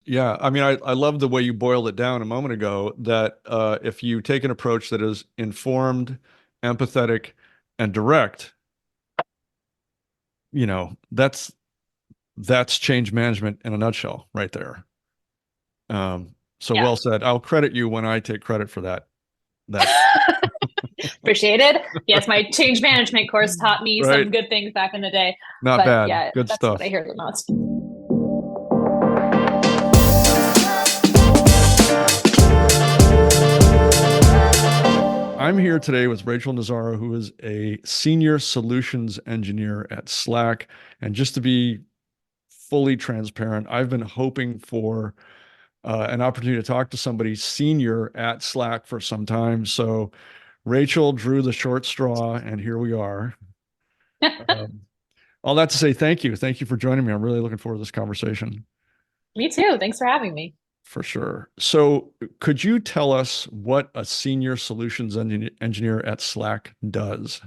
Yeah, I mean, I love the way you boiled it down a moment ago, that if you take an approach that is informed, empathetic, and direct, you know, that's change management in a nutshell right there. So Yeah. well said. I'll credit you when I take credit for that Appreciated. Yes, my change management course taught me right? some good things back in the day. Not But bad. yeah, Good that's what I stuff. hear the most. I'm here today with Rachael Nazzaro, who is a senior solutions engineer at Slack. And just to be fully transparent, I've been hoping for an opportunity to talk to somebody senior at Slack for some time. So Rachel drew the short straw, and here we are. Um, all that to say, thank you. Thank you for joining me. I'm really looking forward to this conversation. Me too. Thanks for having me. For sure. So, could you tell us what a senior solutions engineer at Slack does?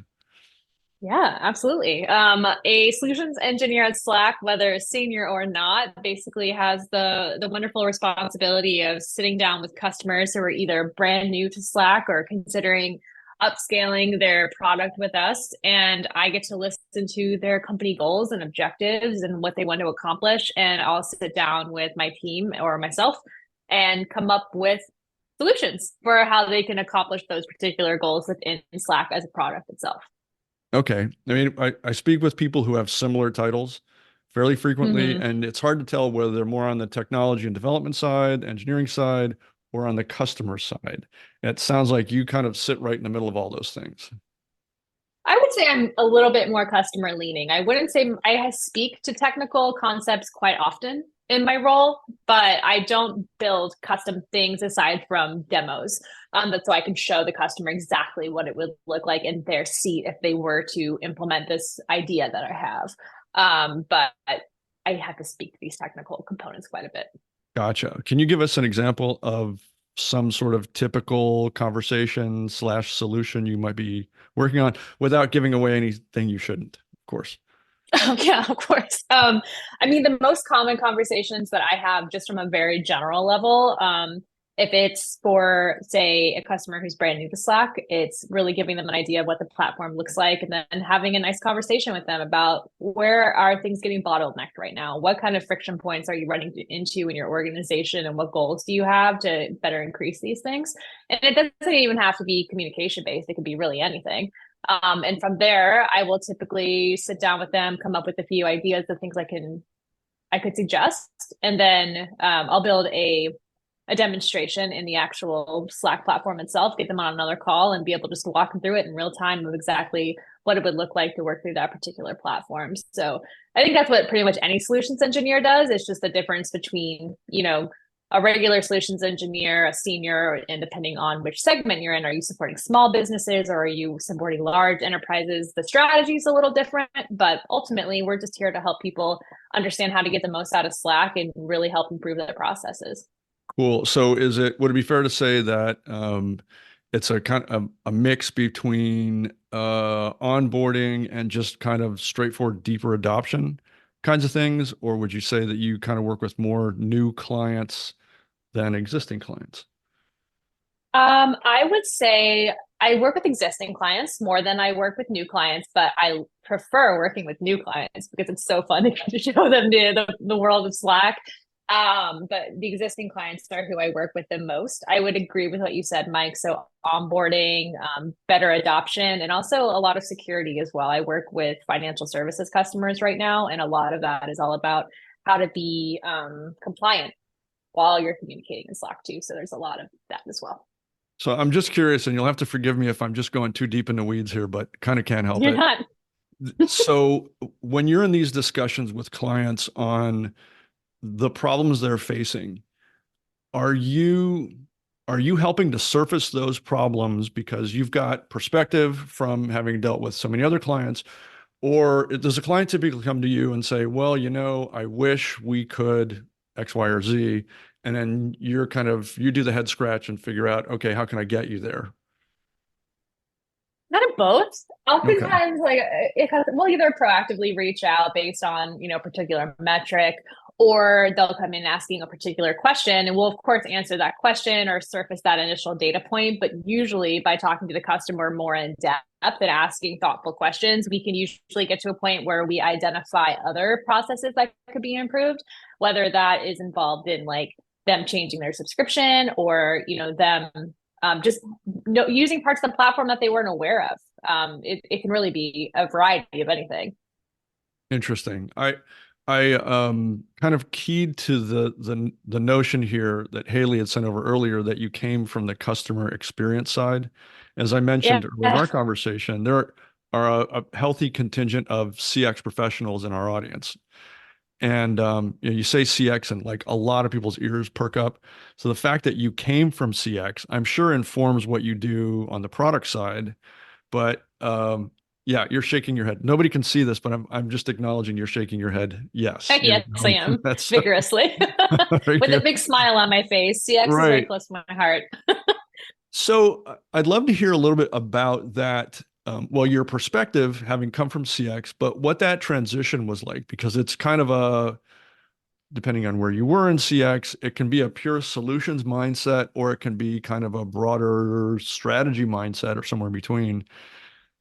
Yeah, absolutely. A solutions engineer at Slack, whether senior or not, basically has the wonderful responsibility of sitting down with customers who are either brand new to Slack or considering upscaling their product with us. And I get to listen to their company goals and objectives and what they want to accomplish. And I'll sit down with my team or myself and come up with solutions for how they can accomplish those particular goals within Slack as a product itself. Okay. I mean, I speak with people who have similar titles fairly frequently, Mhm. and it's hard to tell whether they're more on the technology and development side, engineering side, or on the customer side. It sounds like you kind of sit right in the middle of all those things. I would say I'm a little bit more customer leaning. I wouldn't say I speak to technical concepts quite often in my role, but I don't build custom things aside from demos. That's so I can show the customer exactly what it would look like in their seat if they were to implement this idea that I have. But I have to speak to these technical components quite a bit. Gotcha. Can you give us an example of some sort of typical conversation slash solution you might be working on without giving away anything you shouldn't, of course? Oh, yeah, of course. I mean, the most common conversations that I have just from a very general level, if it's for, say, a customer who's brand new to Slack, it's really giving them an idea of what the platform looks like and then having a nice conversation with them about where are things getting bottlenecked right now? What kind of friction points are you running into in your organization and what goals do you have to better increase these things? And it doesn't even have to be communication based, it could be really anything. And from there, I will typically sit down with them, come up with a few ideas of things I could suggest, and then I'll build a demonstration in the actual Slack platform itself, get them on another call, and be able to just walk them through it in real time of exactly what it would look like to work through that particular platform. So I think that's what pretty much any solutions engineer does. It's just the difference between a regular solutions engineer, a senior, and depending on which segment you're in, are you supporting small businesses or are you supporting large enterprises? The strategy is a little different, but ultimately, we're just here to help people understand how to get the most out of Slack and really help improve their processes. Cool. So would it be fair to say that it's a kind of a mix between onboarding and just kind of straightforward deeper adoption kinds of things? Or would you say that you kind of work with more new clients than existing clients? I would say I work with existing clients more than I work with new clients, but I prefer working with new clients because it's so fun to get to show them the world of Slack. But the existing clients are who I work with the most. I would agree with what you said, Mike. So onboarding, better adoption, and also a lot of security as well. I work with financial services customers right now, and a lot of that is all about how to be compliant while you're communicating in Slack too. So there's a lot of that as well. So I'm just curious, and you'll have to forgive me if I'm just going too deep in the weeds here, but kind of can't help You're it. not. So when you're in these discussions with clients on the problems they're facing, are you are you helping to surface those problems because you've got perspective from having dealt with so many other clients? Or does a client typically come to you and say, well, I wish we could X, Y, or Z, and then you do the head scratch and figure out, okay, how can I get you there? Kind of both. Okay. Oftentimes, we'll either proactively reach out based on particular metric, or they'll come in asking a particular question, and we'll of course answer that question or surface that initial data point. But usually by talking to the customer more in depth and asking thoughtful questions, we can usually get to a point where we identify other processes that could be improved, whether that is involved in like them changing their subscription, or them just using parts of the platform that they weren't aware of. It can really be a variety of anything. Interesting. I kind of keyed to the notion here that Haley had sent over earlier, that you came from the customer experience side. As I Yeah. mentioned earlier in our conversation, there are a healthy contingent of CX professionals in our audience. And you say CX and like a lot of people's ears perk up. So the fact that you came from CX, I'm sure informs what you do on the product side. But yeah, you're shaking your head. Nobody can see this, but I'm just acknowledging you're shaking your head. Yes, Yes, I am that's vigorously very with a good. big smile on my face. CX is very Right. close to my heart. So I'd love to hear a little bit about that. Well, your perspective, having come from CX, but what that transition was like, because it's kind of depending on where you were in CX, it can be a pure solutions mindset, or it can be kind of a broader strategy mindset, or somewhere in between.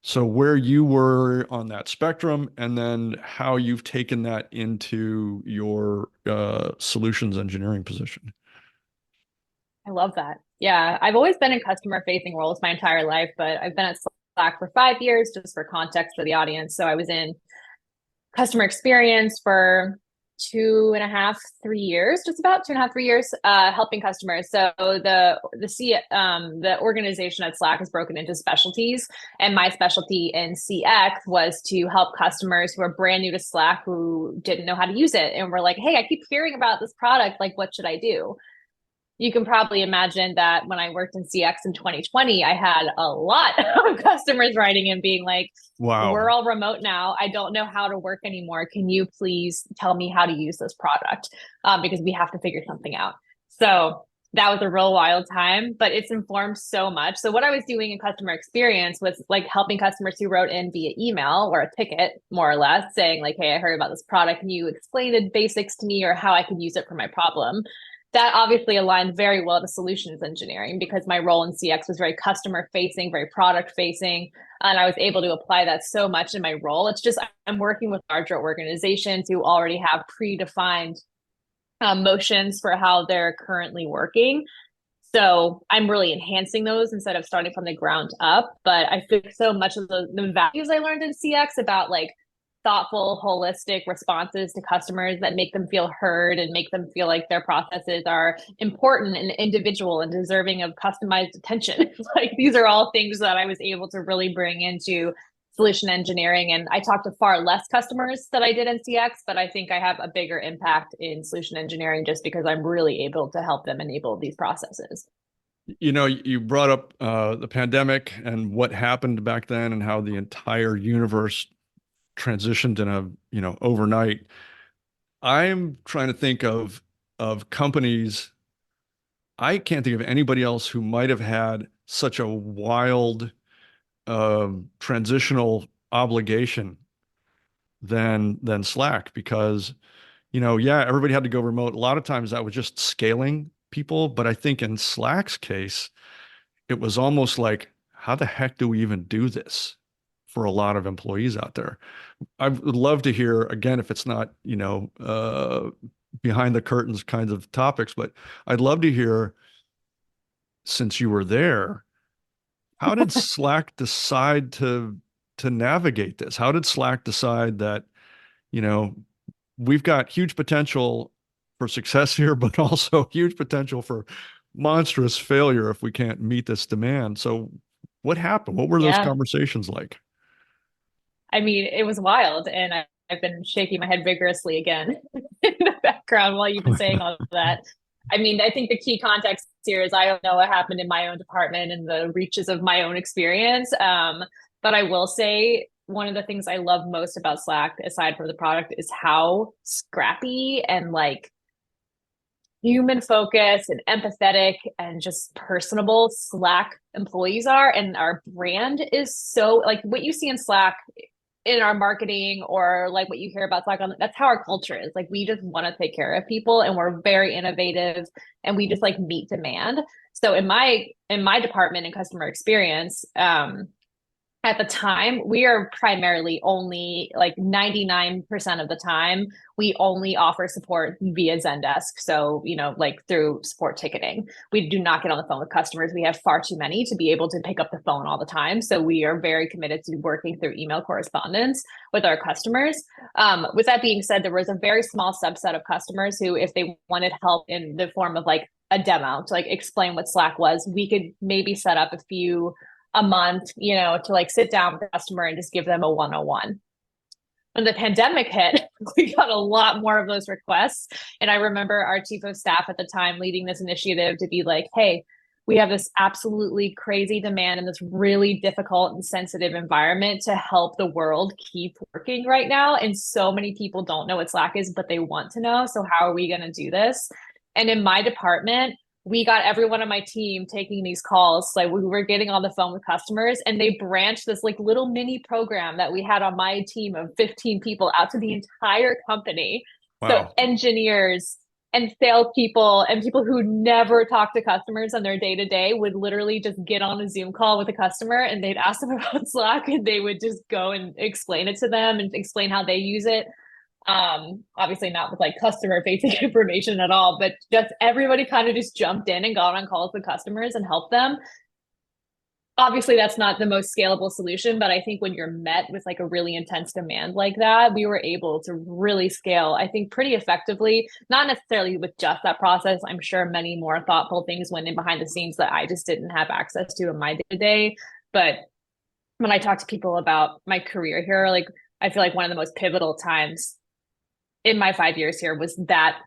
So where you were on that spectrum, and then how you've taken that into your solutions engineering position. I love that. Yeah, I've always been in customer facing roles my entire life, but I've been at Slack for 5 years, just for context for the audience. So I was in customer experience for 2.5, 3 years, just about 2.5, 3 years, helping customers. So the organization at Slack is broken into specialties, and my specialty in CX was to help customers who are brand new to Slack, who didn't know how to use it, and were like, "Hey, I keep hearing about this product. Like, what should I do?" You can probably imagine that when I worked in CX in 2020, I had a lot of customers writing and being like, "We're Wow. all remote now. I don't know how to work anymore. Can you please tell me how to use this product? Because we have to figure something out." So that was a real wild time, but it's informed so much. So what I was doing in customer experience was like helping customers who wrote in via email or a ticket, more or less, saying like, "Hey, I heard about this product. Can you explain the basics to me, or how I could use it for my problem?" That obviously aligned very well to solutions engineering, because my role in CX was very customer facing, very product facing. And I was able to apply that so much in my role. It's just I'm working with larger organizations who already have predefined motions for how they're currently working. So I'm really enhancing those instead of starting from the ground up. But I think so much of the values I learned in CX about like thoughtful, holistic responses to customers that make them feel heard and make them feel like their processes are important and individual and deserving of customized attention. Like these are all things that I was able to really bring into solution engineering. And I talked to far less customers that I did in CX, but I think I have a bigger impact in solution engineering just because I'm really able to help them enable these processes. You brought up the pandemic and what happened back then, and how the entire universe transitioned in overnight. I'm trying to think of companies. I can't think of anybody else who might have had such a wild transitional obligation than Slack, because yeah, everybody had to go remote. A lot of times that was just scaling people, but I think in Slack's case, it was almost like, how the heck do we even do this for a lot of employees out there? I would love to hear, again, if it's not, behind the curtains kinds of topics, but I'd love to hear, since you were there, how did Slack decide to navigate this? How did Slack decide that, you know, we've got huge potential for success here, but also huge potential for monstrous failure if we can't meet this demand? So what happened? What were those Yeah. conversations like? I mean, it was wild. And I've been shaking my head vigorously again in the background while you've been saying all of that. I mean, I think the key context here is I don't know what happened in my own department and the reaches of my own experience. But I will say one of the things I love most about Slack, aside from the product, is how scrappy and like human focused and empathetic and just personable Slack employees are. And our brand is so like what you see in Slack. in our marketing or like what you hear about Slack on, that's how our culture is. Like we just want to take care of people and we're very innovative and we just like meet demand. So in my department in customer experience, at the time, we are primarily only like 99% of the time, we only offer support via Zendesk. So, like through support ticketing. We do not get on the phone with customers. We have far too many to be able to pick up the phone all the time. So, we are very committed to working through email correspondence with our customers. With that being said, there was a very small subset of customers who, if they wanted help in the form of like a demo to like explain what Slack was, we could maybe set up a few a month, to like sit down with the customer and just give them a 101. When the pandemic hit, we got a lot more of those requests. And I remember our chief of staff at the time leading this initiative to be like, hey, we have this absolutely crazy demand in this really difficult and sensitive environment to help the world keep working right now. And so many people don't know what Slack is, but they want to know. So how are we going to do this? And in my department, we got everyone on my team taking these calls. Like we were getting on the phone with customers and they branched this like little mini program that we had on my team of 15 people out to the entire company. So Wow. engineers and salespeople and people who never talk to customers on their day to day would literally just get on a Zoom call with a customer and they'd ask them about Slack and they would just go and explain it to them and explain how they use it. Obviously not with like customer facing information at all, but just everybody kind of just jumped in and got on calls with customers and helped them. Obviously that's not the most scalable solution, but I think when you're met with like a really intense demand like that, we were able to really scale, I think, pretty effectively, not necessarily with just that process. I'm sure many more thoughtful things went in behind the scenes that I just didn't have access to in my day to day. But when I talk to people about my career here, like I feel like one of the most pivotal times in my 5 years here was that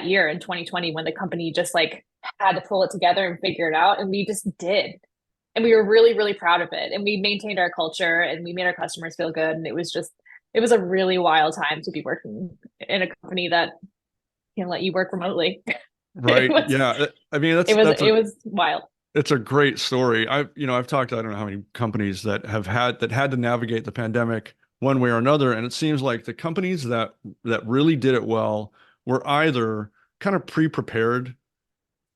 year in 2020 when the company just like had to pull it together and figure it out, and we just did, and we were really really proud of it, and we maintained our culture and we made our customers feel good, and it was a really wild time to be working in a company that can let you work remotely. it Right. was Yeah. I mean, it was wild. it's a great story. I've talked to, I don't know how many companies that had to navigate the pandemic one way or another. And it seems like the companies that really did it well were either kind of pre-prepared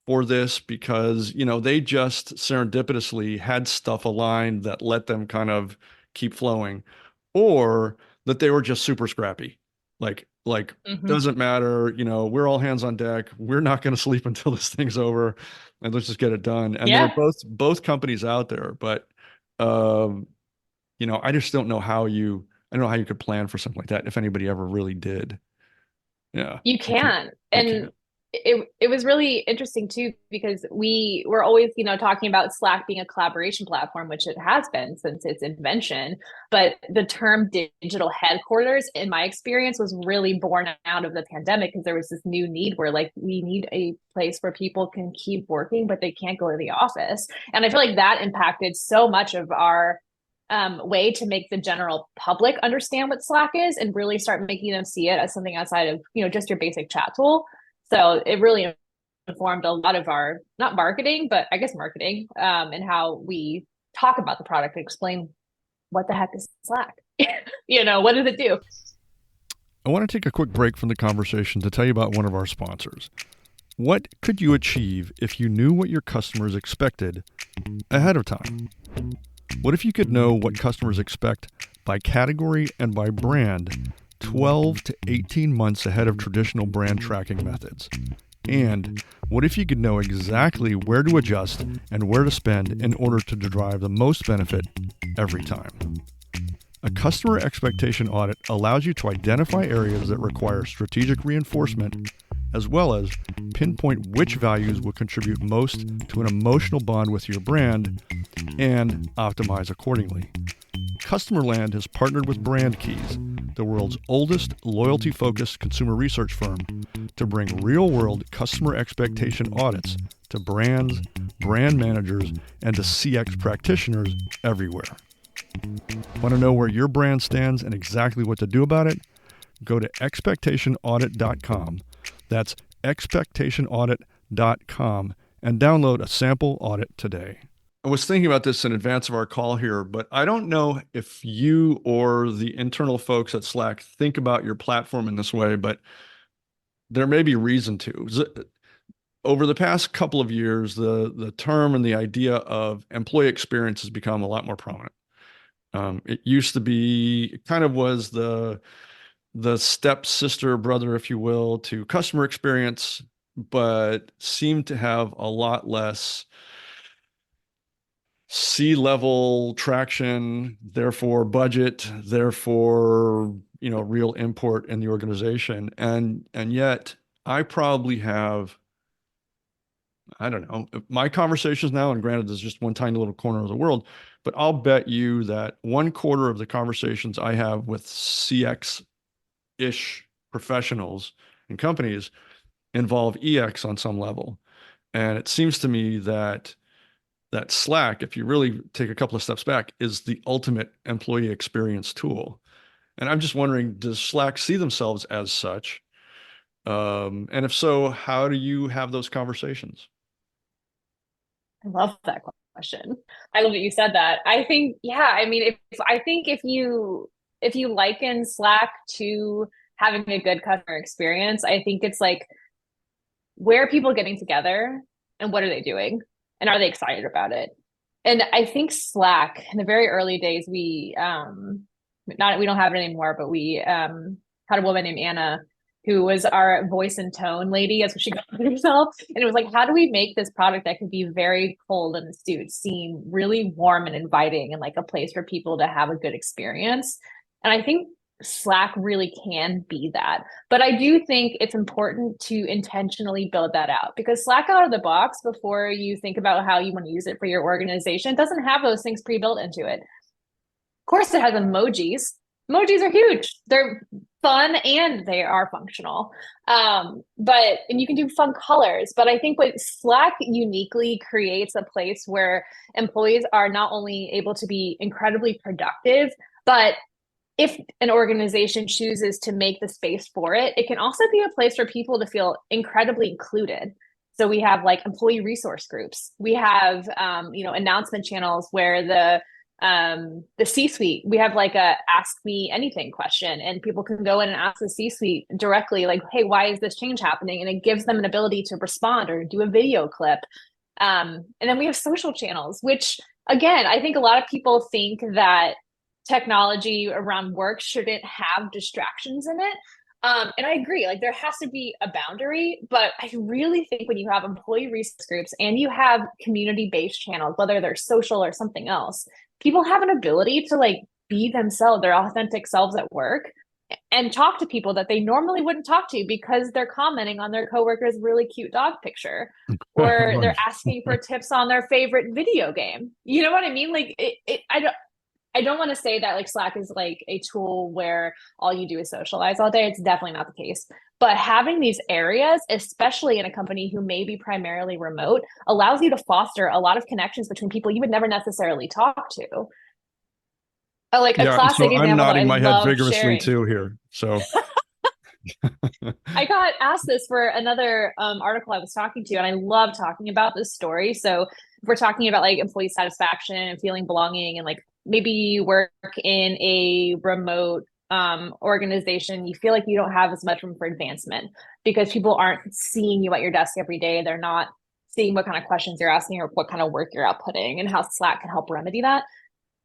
for this because, they just serendipitously had stuff aligned that let them kind of keep flowing, or that they were just super scrappy. Like Mm-hmm. doesn't matter, we're all hands on deck. We're not going to sleep until this thing's over and let's just get it done. And there are Yeah, both companies out there, but um, I don't know how you could plan for something like that if anybody ever really did. Yeah, you I can't. can. I And can't. it was really interesting too, because we were always, talking about Slack being a collaboration platform, which it has been since its invention. But the term digital headquarters, in my experience, was really born out of the pandemic because there was this new need where like we need a place where people can keep working, but they can't go to the office. And I feel like that impacted so much of our way to make the general public understand what Slack is and really start making them see it as something outside of, just your basic chat tool. So it really informed a lot of our, not marketing, but I guess marketing, and how we talk about the product and explain what the heck is Slack. What does it do? I want to take a quick break from the conversation to tell you about one of our sponsors. What could you achieve if you knew what your customers expected ahead of time? What if you could know what customers expect by category and by brand 12 to 18 months ahead of traditional brand tracking methods? And what if you could know exactly where to adjust and where to spend in order to drive the most benefit every time? A customer expectation audit allows you to identify areas that require strategic reinforcement, as well as pinpoint which values will contribute most to an emotional bond with your brand and optimize accordingly. Customerland has partnered with Brand Keys, the world's oldest loyalty-focused consumer research firm, to bring real-world customer expectation audits to brands, brand managers, and to CX practitioners everywhere. Want to know where your brand stands and exactly what to do about it? Go to expectationaudit.com. That's expectationaudit.com and download a sample audit today. I was thinking about this in advance of our call here, but I don't know if you or the internal folks at Slack think about your platform in this way, but there may be reason to. Over the past couple of years, the term and the idea of employee experience has become a lot more prominent. It used to be, it kind of was the step sister, brother, if you will, to customer experience, but seemed to have a lot less C-level traction, therefore budget, therefore, real import in the organization. And yet I probably have, I don't know, my conversations now, and granted, there's just one tiny little corner of the world, but I'll bet you that one quarter of the conversations I have with CX-ish professionals and companies involve EX on some level. And it seems to me that Slack, if you really take a couple of steps back, is the ultimate employee experience tool. And I'm just wondering, does Slack see themselves as such? And if so, how do you have those conversations? I love that question. I love that you said that. I think, yeah, I mean, if you liken Slack to having a good customer experience, I think it's like, where are people getting together and what are they doing? And are they excited about it? And I think Slack in the very early days, we don't have it anymore, but we had a woman named Anna who was our voice and tone lady, as she called herself. And it was like, how do we make this product that could be very cold and astute seem really warm and inviting and like a place for people to have a good experience? And I think Slack really can be that. But I do think it's important to intentionally build that out, because Slack out of the box, before you think about how you want to use it for your organization, doesn't have those things pre-built into it. Of course, it has emojis. Emojis are huge. They're fun and they are functional. And you can do fun colors. But I think what Slack uniquely creates a place where employees are not only able to be incredibly productive, but if an organization chooses to make the space for it, it can also be a place for people to feel incredibly included. So we have like employee resource groups. We have announcement channels where the C-suite, we have like a ask me anything question, and people can go in and ask the C-suite directly, like, hey, why is this change happening? And it gives them an ability to respond or do a video clip. And then we have social channels, which again, I think a lot of people think that technology around work shouldn't have distractions in it. And I agree, like there has to be a boundary, but I really think when you have employee resource groups and you have community-based channels, whether they're social or something else, people have an ability to like be themselves, their authentic selves at work, and talk to people that they normally wouldn't talk to because they're commenting on their coworker's really cute dog picture, or they're asking for tips on their favorite video game. You know what I mean? Like I don't want to say that like Slack is like a tool where all you do is socialize all day. It's definitely not the case. But having these areas, especially in a company who may be primarily remote, allows you to foster a lot of connections between people you would never necessarily talk to. Like a Yeah, classic so I'm example that I nodding my head love vigorously sharing. too here. So I got asked this for another article I was talking to, and I love talking about this story. So if we're talking about like employee satisfaction and feeling belonging, and like maybe you work in a remote organization, you feel like you don't have as much room for advancement because people aren't seeing you at your desk every day. They're not seeing what kind of questions you're asking or what kind of work you're outputting, and how Slack can help remedy that.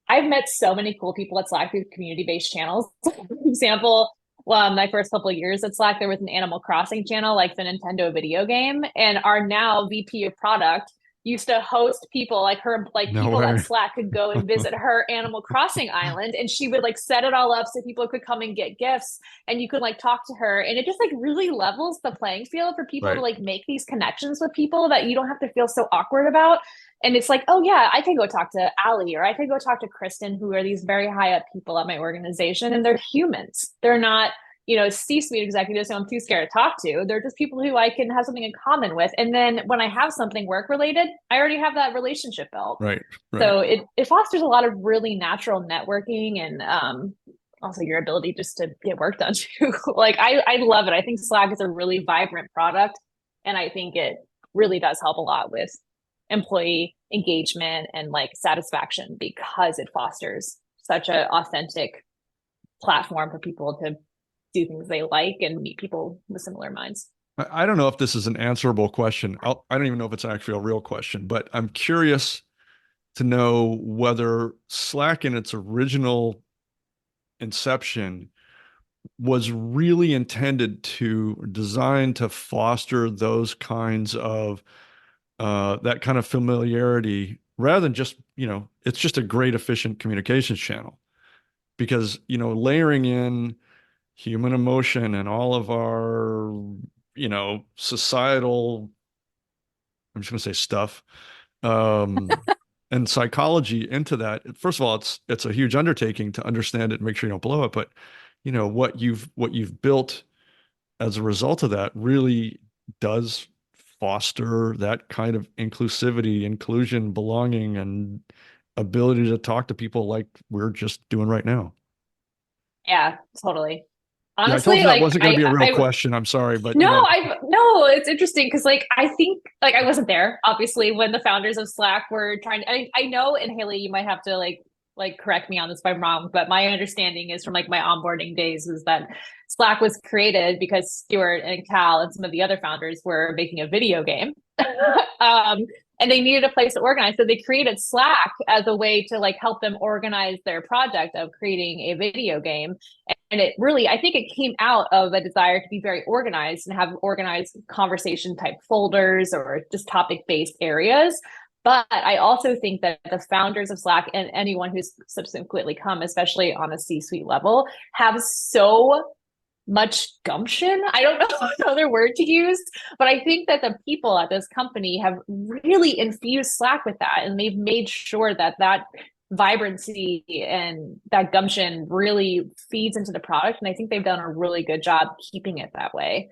I've met so many cool people at Slack through community-based channels. For example, my first couple of years at Slack, there was an Animal Crossing channel, like the Nintendo video game, and our now VP of product used to host people like her, like no people at way. Slack could go and visit her Animal Crossing island, and she would like set it all up so people could come and get gifts, and you could like talk to her, and it just like really levels the playing field for people to Right. like make these connections with people that you don't have to feel so awkward about. And it's like, oh yeah, I can go talk to Ali, or I can go talk to Kristen, who are these very high up people at my organization, and they're humans. They're not, C-suite executives who I'm too scared to talk to. They're just people who I can have something in common with. And then when I have something work related, I already have that relationship built. Right. Right. So it fosters a lot of really natural networking, and also your ability just to get work done too. Like I love it. I think Slack is a really vibrant product, and I think it really does help a lot with employee engagement and like satisfaction because it fosters such an authentic platform for people to do things they like and meet people with similar minds. I don't know if this is an answerable question. I don't even know if it's actually a real question, but I'm curious to know whether Slack in its original inception was really intended to design to foster those kinds of that kind of familiarity rather than just, it's just a great efficient communications channel because, layering in human emotion and all of our, societal, I'm just going to say stuff, and psychology into that. First of all, it's a huge undertaking to understand it and make sure you don't blow it. But what you've built as a result of that really does foster that kind of inclusivity, inclusion, belonging, and ability to talk to people like we're just doing right now. Yeah, totally. Yeah, I told Honestly, you that like wasn't going to be a real question. I'm sorry, but no, it's interesting because like I think like I wasn't there obviously when the founders of Slack were trying to I know, and Haley, you might have to like correct me on this if I'm wrong, but my understanding is from like my onboarding days is that Slack was created because Stuart and Cal and some of the other founders were making a video game. um, and they needed a place to organize. So they created Slack as a way to like help them organize their project of creating a video game. And it really, I think it came out of a desire to be very organized and have organized conversation type folders or just topic based areas. But I also think that the founders of Slack and anyone who's subsequently come, especially on a C-suite level, have so much gumption. I don't know another word to use, but I think that the people at this company have really infused Slack with that, and they've made sure that that vibrancy and that gumption really feeds into the product. And I think they've done a really good job keeping it that way.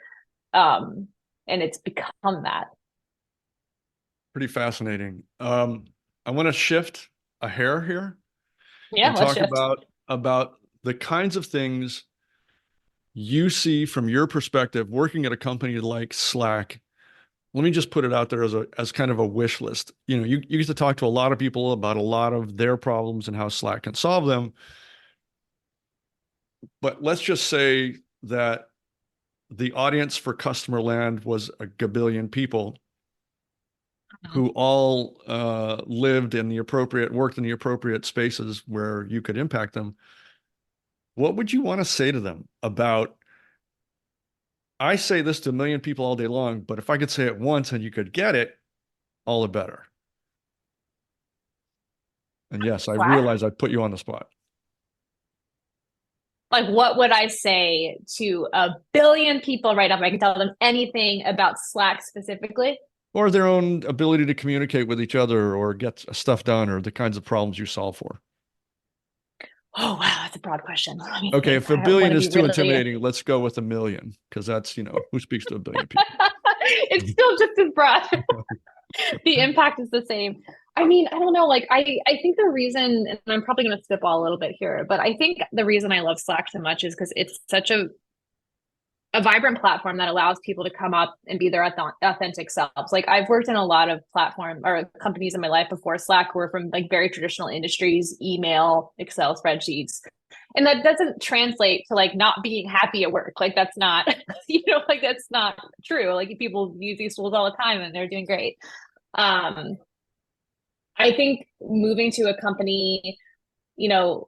And it's become that. pretty fascinating. I want to shift a hair here Yeah, and let's talk shift. about the kinds of things you see from your perspective working at a company like Slack. Let me just put it out there as kind of a wish list. You get to talk to a lot of people about a lot of their problems and how Slack can solve them. But let's just say that the audience for Customer Land was a gabillion people who all lived in the appropriate, worked in the appropriate spaces where you could impact them. What would you want to say to them about, I say this to a million people all day long, but if I could say it once and you could get it, all the better. And yes, I Slack. realize I put you on the spot. Like, what would I say to a billion people right now if I could tell them anything about Slack specifically? Or their own ability to communicate with each other or get stuff done or the kinds of problems you solve for. Oh, wow, that's a broad question. Let me Okay, think. if a I want billion to is be too really. intimidating, let's go with a million because that's, who speaks to a billion people? It's still just as broad. The impact is the same. I mean, I don't know. Like, I think the reason, and I'm probably going to spitball a little bit here, but I think the reason I love Slack so much is because it's such a vibrant platform that allows people to come up and be their authentic selves. Like I've worked in a lot of platform or companies in my life before. Slack were from like very traditional industries, email, Excel spreadsheets. And that doesn't translate to like not being happy at work. Like that's not, like that's not true. Like people use these tools all the time and they're doing great. Um, I think moving to a company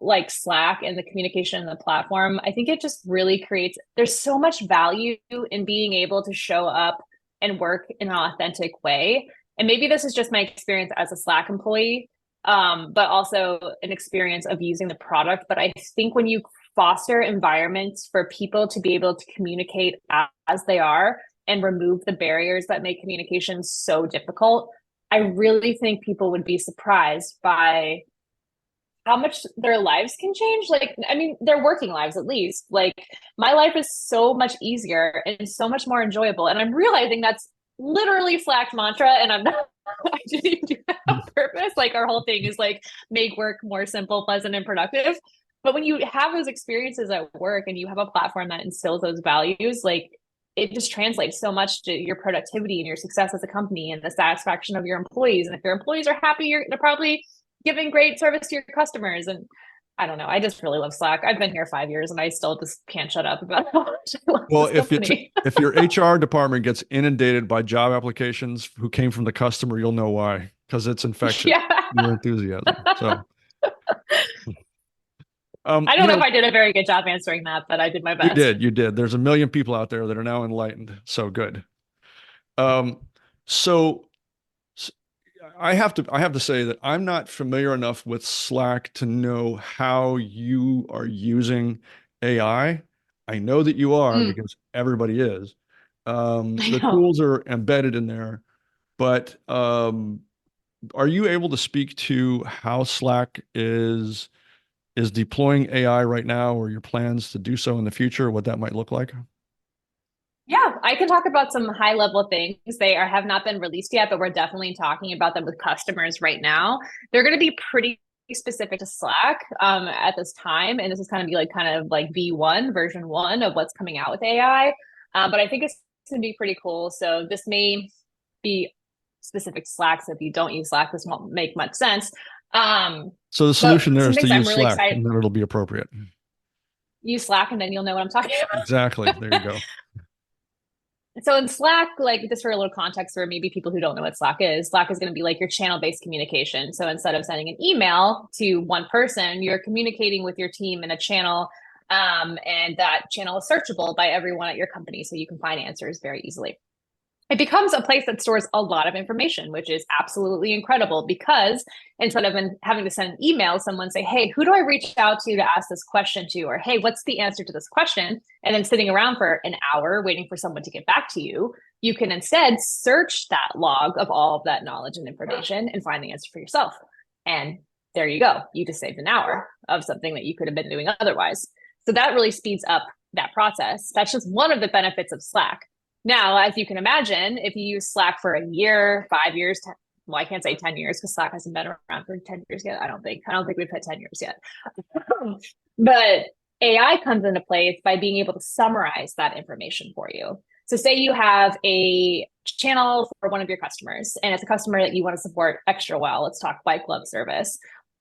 like Slack and the communication and the platform, I think it just really creates, there's so much value in being able to show up and work in an authentic way. And maybe this is just my experience as a Slack employee, but also an experience of using the product. But I think when you foster environments for people to be able to communicate as they are and remove the barriers that make communication so difficult, I really think people would be surprised by how much their lives can change. Like, I mean, their working lives at least. Like, my life is so much easier and so much more enjoyable. And I'm realizing that's literally Slack's mantra. And I'm not, I didn't even do that on purpose. Like, our whole thing is like make work more simple, pleasant, and productive. But when you have those experiences at work and you have a platform that instills those values, like it just translates so much to your productivity and your success as a company and the satisfaction of your employees. And if your employees are happy, they're probably giving great service to your customers. And I don't know. I just really love Slack. I've been here 5 years and I still just can't shut up about how much I love Well, this company. if your HR department gets inundated by job applications who came from the customer, you'll know why, because it's infectious, Yeah. your enthusiasm. So, I don't know if I did a very good job answering that, but I did my best. you did. There's a million people out there that are now enlightened. So good. Um, so I have to say that I'm not familiar enough with Slack to know how you are using AI. I know that you are Mm, because everybody is. I The know. tools are embedded in there, but are you able to speak to how Slack is deploying AI right now, or your plans to do so in the future, what that might look like? Yeah, I can talk about some high level things. They are have not been released yet, but we're definitely talking about them with customers right now. They're going to be pretty specific to Slack at this time, and this is kind of like V1 version one of what's coming out with AI. But I think it's going to be pretty cool. So this may be specific to Slack. So if you don't use Slack, this won't make much sense. Um, So the but solution there some is to things I'm use really Slack, excited. and then it'll be appropriate. Use Slack, and then you'll know what I'm talking about. Exactly. There you go. So in Slack, like just for a little context for maybe people who don't know what Slack is going to be like your channel-based communication. So instead of sending an email to one person, you're communicating with your team in a channel, and that channel is searchable by everyone at your company, so you can find answers very easily. It becomes a place that stores a lot of information, which is absolutely incredible because instead of having to send an email, someone say, hey, who do I reach out to ask this question to? Or, hey, what's the answer to this question? And then sitting around for an hour waiting for someone to get back to you, you can instead search that log of all of that knowledge and information and find the answer for yourself. And there you go. You just saved an hour of something that you could have been doing otherwise. So that really speeds up that process. That's just one of the benefits of Slack. Now, as you can imagine, if you use Slack for a year, 5 years, well, I can't say 10 years because Slack hasn't been around for 10 years yet. I don't think we've hit 10 years yet. But AI comes into place by being able to summarize that information for you. So say you have a channel for one of your customers and it's a customer that you want to support extra well. Let's talk white glove service.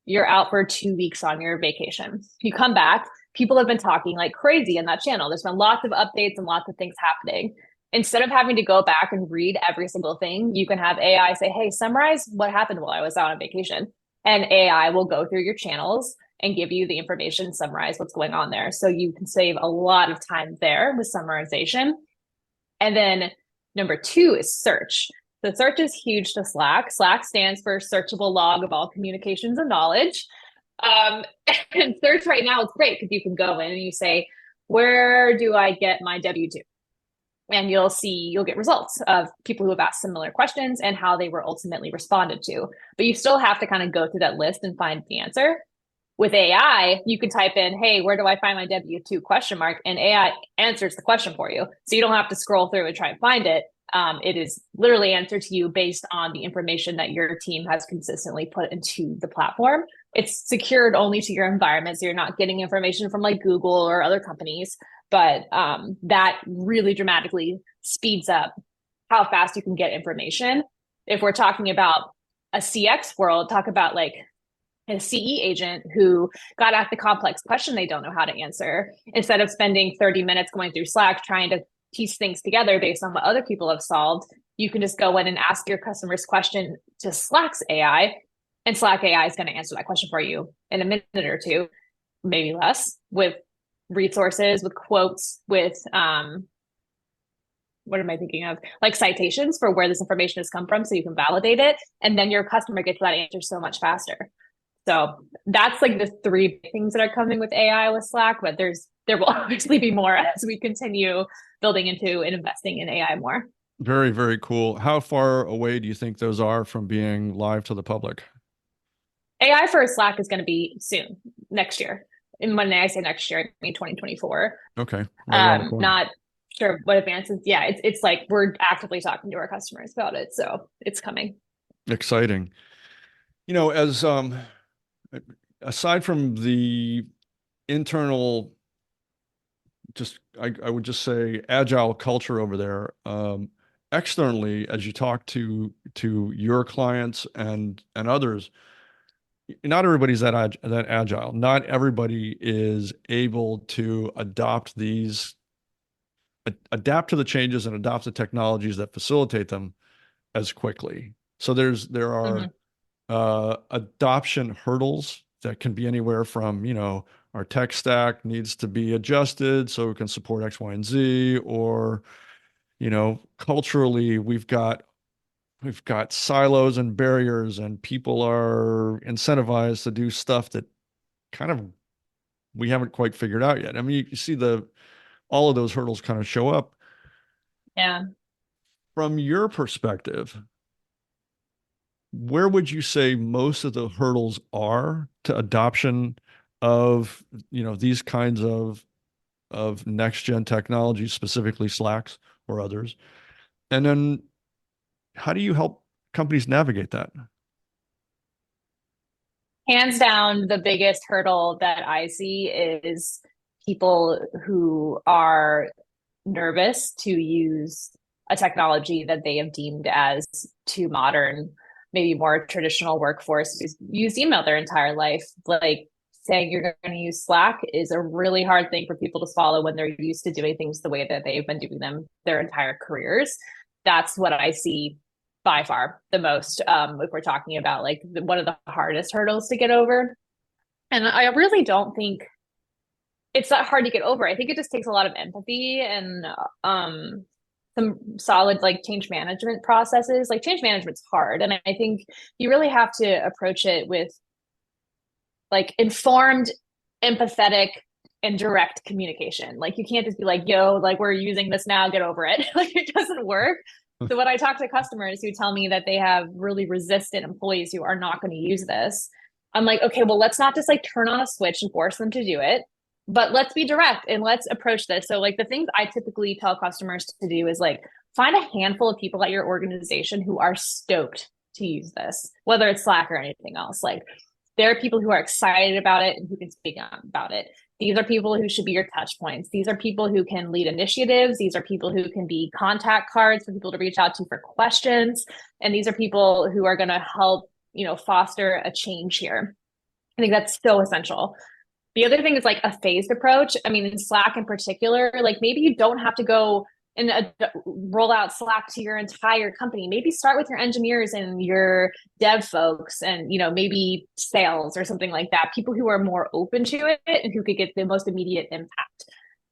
You're out for 2 weeks on your vacation. You come back, people have been talking like crazy in that channel. There's been lots of updates and lots of things happening. Instead of having to go back and read every single thing, you can have AI say, hey, summarize what happened while I was out on vacation. And AI will go through your channels and give you the information, summarize what's going on there. So you can save a lot of time there with summarization. And then number two is search. So search is huge to Slack. Slack stands for searchable log of all communications and knowledge. Um, and search right now is great because you can go in and you say, where do I get my W-2? And you'll get results of people who have asked similar questions and how they were ultimately responded to. But you still have to kind of go through that list and find the answer. With AI, you can type in, hey, where do I find my W-2 question mark? And AI answers the question for you. So you don't have to scroll through and try and find it. It is literally answered to you based on the information that your team has consistently put into the platform. It's secured only to your environment. So you're not getting information from like Google or other companies. But that really dramatically speeds up how fast you can get information. If we're talking about a CX world, talk about like a CE agent who got at the complex question they don't know how to answer. Instead of spending 30 minutes going through Slack trying to piece things together based on what other people have solved, you can just go in and ask your customer's question to Slack's AI, and Slack AI is going to answer that question for you in a minute or two, maybe less, with resources, with quotes, with what am I thinking of? Like citations for where this information has come from so you can validate it. And then your customer gets that answer so much faster. So that's like the three things that are coming with AI with Slack, but there will obviously be more as we continue building into and investing in AI more. Very, very cool. How far away do you think those are from being live to the public? AI for Slack is going to be soon, next year. And when I say next year, I mean 2024. Okay, right around the corner. Not sure what advances. Yeah, it's like we're actively talking to our customers about it, so it's coming. Exciting. As aside from the internal I would just say agile culture over there. Externally, as you talk to your clients and others, not everybody's that agile. Not everybody is able to adapt to the changes and adopt the technologies that facilitate them as quickly. So there are Mhm. adoption hurdles that can be anywhere from, our tech stack needs to be adjusted so it can support X, Y, and Z, or, culturally we've got silos and barriers and people are incentivized to do stuff that kind of we haven't quite figured out yet. I mean, you see all of those hurdles kind of show up. Yeah. From your perspective, where would you say most of the hurdles are to adoption of, these kinds of next gen technology, specifically Slacks or others? And then how do you help companies navigate that? Hands down, the biggest hurdle that I see is people who are nervous to use a technology that they have deemed as too modern, maybe more traditional workforce who's used email their entire life. Like saying you're going to use Slack is a really hard thing for people to swallow when they're used to doing things the way that they've been doing them their entire careers. That's what I see by far the most, if we're talking about like one of the hardest hurdles to get over. And I really don't think it's not hard to get over. I think it just takes a lot of empathy and some solid like change management processes. Like change management's hard, and I think you really have to approach it with like informed, empathetic, and direct communication. Like you can't just be like, "Yo, like we're using this now, get over it." Like it doesn't work. So when I talk to customers who tell me that they have really resistant employees who are not going to use this, I'm like, okay, well, let's not just like turn on a switch and force them to do it, but let's be direct and let's approach this. So like the things I typically tell customers to do is like find a handful of people at your organization who are stoked to use this, whether it's Slack or anything else. Like there are people who are excited about it and who can speak about it. These are people who should be your touch points. These are people who can lead initiatives. These are people who can be contact cards for people to reach out to for questions. And these are people who are going to help, foster a change here. I think that's so essential. The other thing is like a phased approach. I mean, in Slack in particular, like maybe you don't have to go and roll out Slack to your entire company. Maybe start with your engineers and your dev folks and, maybe sales or something like that. People who are more open to it and who could get the most immediate impact.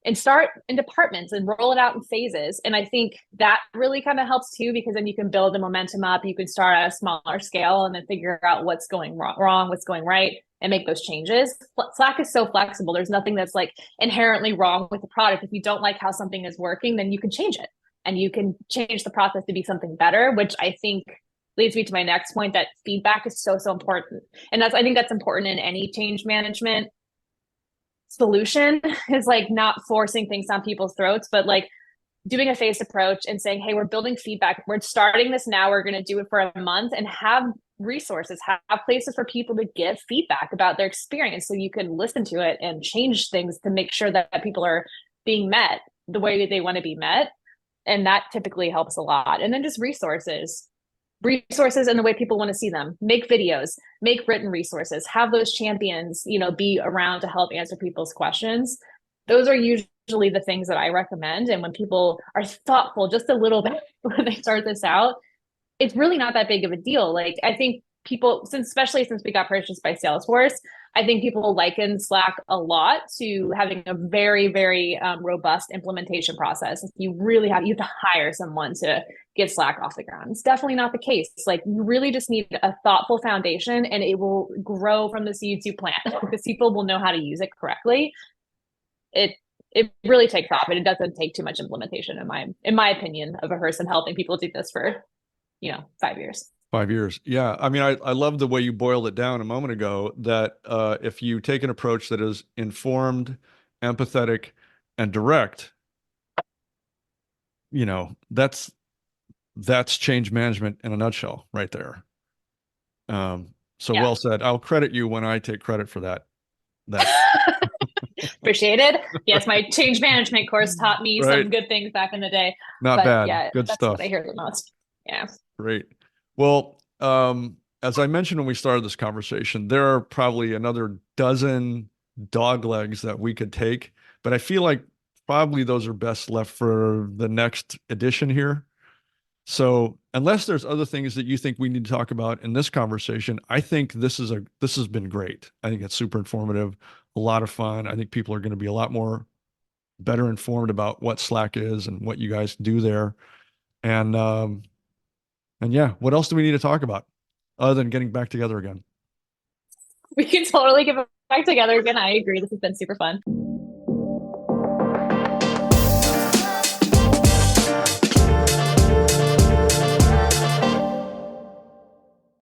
And start in departments and roll it out in phases. And I think that really kind of helps too, because then you can build the momentum up. You can start at a smaller scale and then figure out what's going wrong, what's going right, and make those changes. Slack is so flexible. There's nothing that's like inherently wrong with the product. If you don't like how something is working, then you can change it and you can change the process to be something better, which I think leads me to my next point, that feedback is so, so important. And I think that's important in any change management solution, is like not forcing things down people's throats, but like doing a phased approach and saying, hey, we're building feedback. We're starting this now. We're going to do it for a month and have resources, have places for people to give feedback about their experience so you can listen to it and change things to make sure that people are being met the way that they want to be met. And that typically helps a lot. And then just resources and the way people want to see them. Make videos, make written resources, have those champions, be around to help answer people's questions. Those are usually the things that I recommend. And when people are thoughtful just a little bit when they start this out, it's really not that big of a deal. Like I think people, especially since we got purchased by Salesforce, I think people liken Slack a lot to having a very, very robust implementation process. If you have to hire someone to get Slack off the ground. It's definitely not the case. Like you really just need a thoughtful foundation, and it will grow from the seeds you plant because people will know how to use it correctly. It really takes off, and it doesn't take too much implementation in my opinion, of a person helping people do this for 5 years. 5 years. Yeah. I mean, I love the way you boiled it down a moment ago that if you take an approach that is informed, empathetic, and direct, that's change management in a nutshell right there. So Yeah. well said. I'll credit you when I take credit for that. Appreciated. Yes, my change management course taught me Right. some good things back in the day. Not But bad. yeah, Good that's what I stuff. hear the most. Yeah. Great. Well, as I mentioned when we started this conversation, there are probably another dozen dog legs that we could take, but I feel like probably those are best left for the next edition here. So, unless there's other things that you think we need to talk about in this conversation, I think this has been great. I think it's super informative, a lot of fun. I think people are going to be a lot more better informed about what Slack is and what you guys do there. And and yeah, what else do we need to talk about other than getting back together again? We can totally get back together again. I agree. This has been super fun.